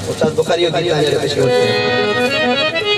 उस्ताद बुखारी की तारीफ पेश करते हैं।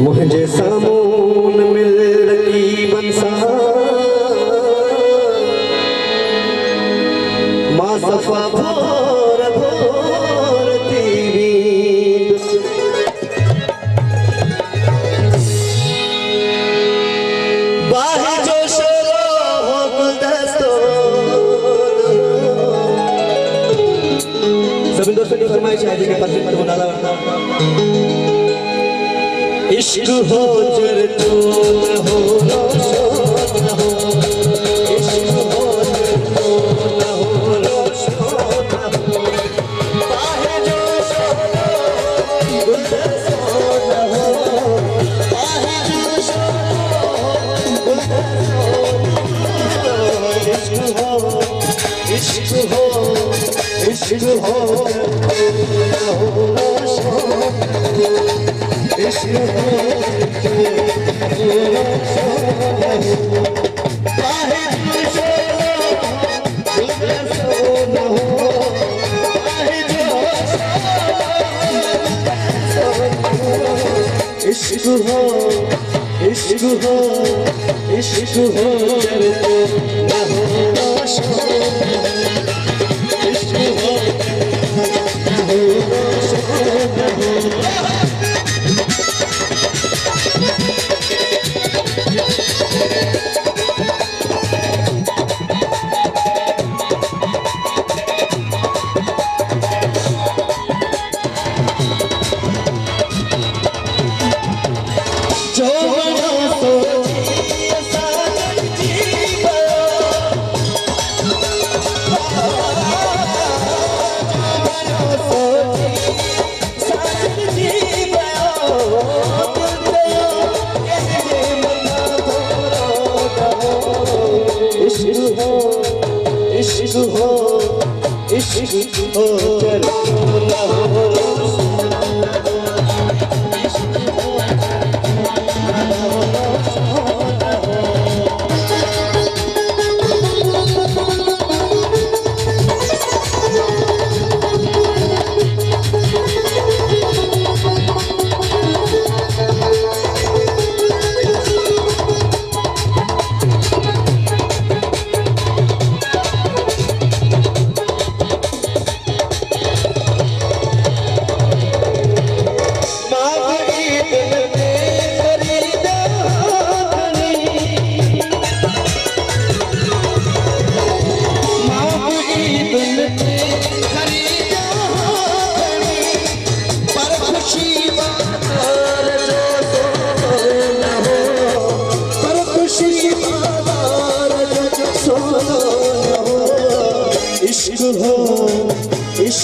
मुझे सामून मिल रही बंसा माँ सफा भोर भोर तेरी बाही जो शोरो हो गुलदस्तो सभी दोस्तों की फरमाइश है जी के पास में मुनाला इश्क हो जर तो न हो रोशन न हो इश्क हो जर तो न हो रोशन न हो बाहे जो सोना गुलदस्तो न हो बाहे जो सोना गुलदस्तो इश्क हो इश्क हो इश्क हो न हो रोशन इश्क हो इश्क हो इश्क हो करते न हो रोशन इश्क हो न हो रोशन इश्क हो जर न हो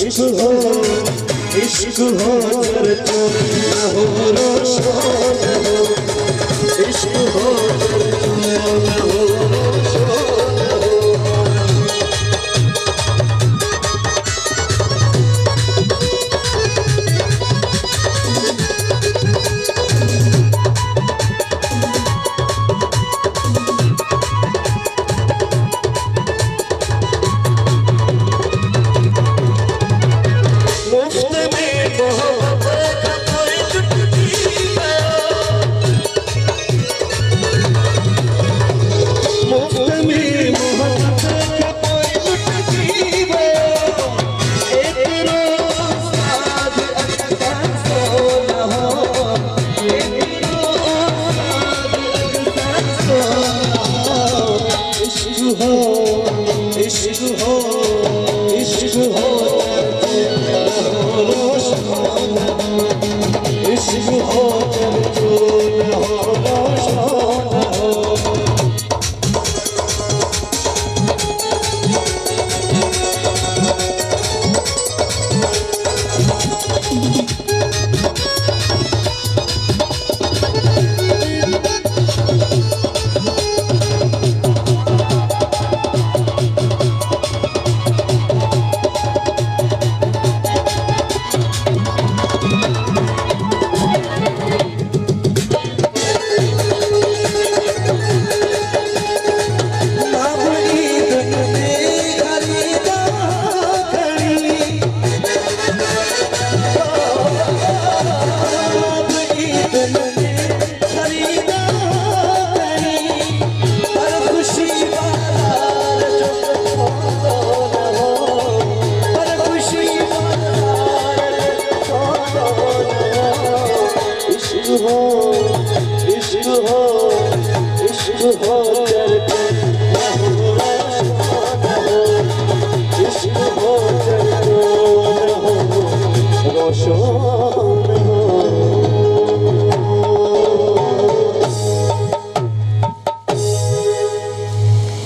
इश्क हो चर्चों में हो रोशन हो इश्क हो चर्चों में हो रोशन हो इश्क हो